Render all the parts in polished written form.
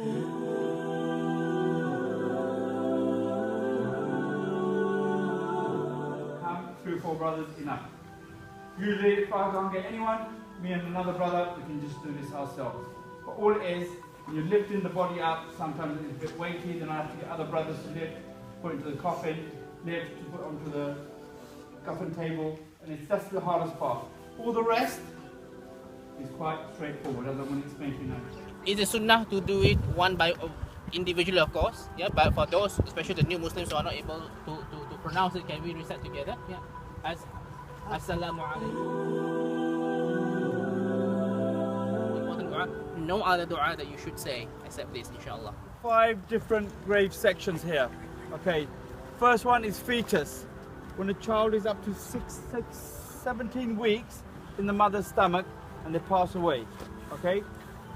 3 or 4 brothers, enough. Usually if I can't get anyone, me and another brother, we can just do this ourselves. But all it is, when you're lifting the body up, sometimes it's a bit weighty, then I have to get other brothers to lift, put it into the coffin, lift, to put onto the coffin table, and that's the hardest part. All the rest is quite straightforward, as I'm going to explain to you now. It is sunnah to do it one by individually, of course. Yeah, but for those, especially the new Muslims who are not able to pronounce it, can we recite together? Yeah. Assalamu alaikum. Important dua. No other dua that you should say except this, inshallah. 5 different grave sections here. Okay, first one is fetus. When a child is up to 17 weeks in the mother's stomach and they pass away. Okay,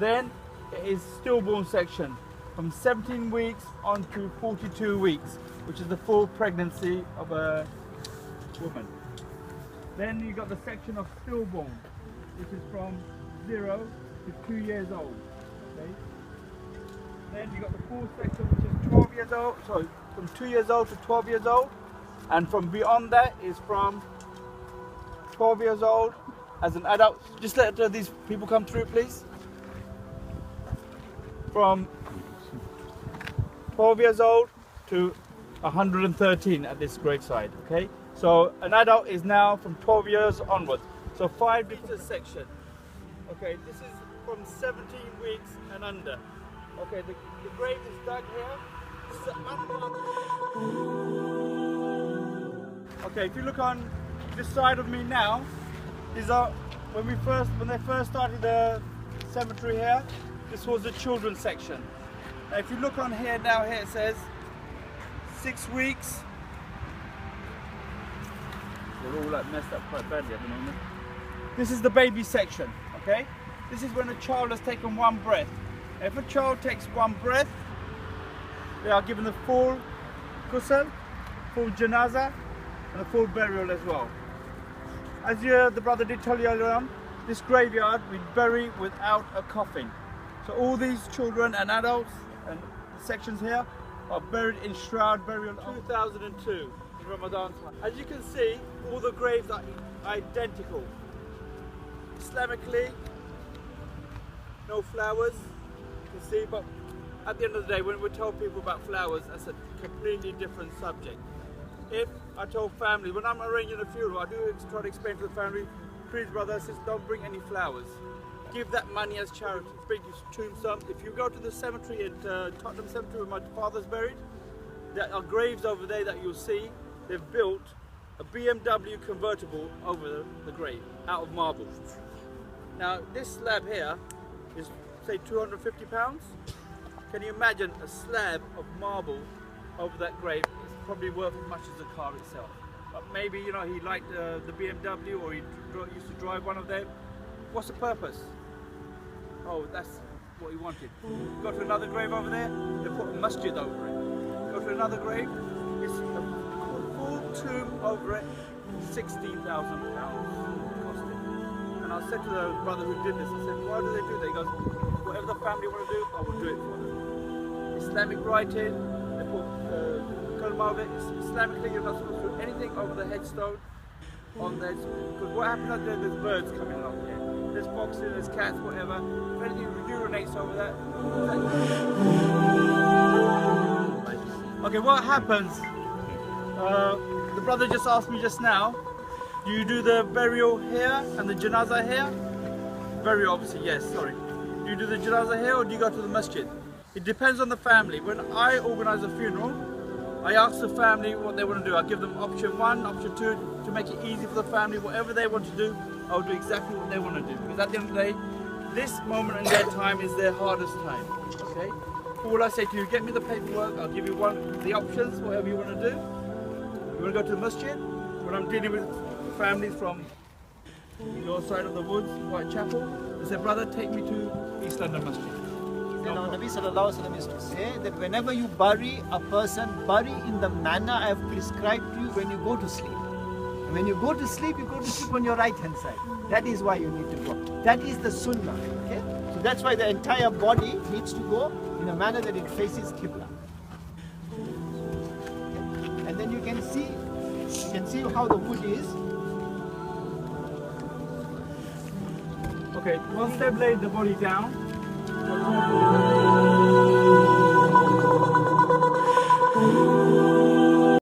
then it is stillborn section from 17 weeks on to 42 weeks, which is the full pregnancy of a woman. Then you got the section of stillborn, which is from 0 to 2 years old. Okay. Then you got the full section, which is 12 years old. Sorry, from 2 years old to 12 years old, and from beyond that is from 12 years old as an adult. Just let these people come through, please. From 12 years old to 113 at this graveside. Okay. So an adult is now from 12 years onwards. So 5 different sections. Okay, this is from 17 weeks and under. Okay, the grave is dug here. Okay, if you look on this side of me now, these are when they first started the cemetery here. This was the children's section. Now, if you look on here now, here it says 6 weeks. They're all like messed up quite badly at the moment. This is the baby section, okay? This is when a child has taken 1 breath. If a child takes 1 breath, they are given the full ghusl, full janaza, and a full burial as well. As the brother did tell you earlier on, this graveyard we bury without a coffin. So all these children and adults and the sections here are buried in shroud burial. 2002. Ramadan. As you can see, all the graves are identical. Islamically, no flowers, you can see, but at the end of the day, when we tell people about flowers, that's a completely different subject. If I told family, when I'm arranging a funeral, I do try to explain to the family, please brother, sisters, don't bring any flowers. Give that money as charity. Bring your tombstone. If you go to the cemetery at Tottenham Cemetery where my father's buried, there are graves over there that you'll see. They've built a BMW convertible over the grave out of marble. Now this slab here is say £250. Can you imagine a slab of marble over that grave? It's probably worth as much as the car itself. But maybe, you know, he liked the BMW, or he used to drive one of them. What's the purpose? Oh, that's what he wanted. Go to another grave over there, they put a masjid over it. Go to another grave, it's a full tomb over it, £16,000 cost it. And I said to the brother who did this, I said, why do they do that? He goes, whatever the family want to do, I will do it for them. Islamic writing, they put kalma over it. Islamically, you're not supposed to do anything over the headstone on there. Because what happens is there's birds coming along here. There's foxes, there's cats, whatever. If anything urinates over that. Okay, what happens? The brother just asked me just now, do you do the burial here and the janazah here? Burial, obviously, yes, sorry. Do you do the janazah here or do you go to the masjid? It depends on the family. When I organize a funeral, I ask the family what they want to do. I give them option 1, option 2, to make it easy for the family. Whatever they want to do, I'll do exactly what they want to do. Because at the end of the day, this moment in their time is their hardest time. Okay? All I say to you, get me the paperwork, I'll give you the options, whatever you want to do. You want to go to the masjid? When I'm dealing with families from your side of the woods, Whitechapel, they say, brother, take me to East London Masjid. Then our Nabi Sallallahu Alaihi Wasallam used to say that whenever you bury a person, bury in the manner I have prescribed to you when you go to sleep. And when you go to sleep on your right hand side. That is why you need to go. That is the sunnah. Okay? So that's why the entire body needs to go in a manner that it faces Qibla. And then you can see how the wood is. Okay, once they've laid the body down,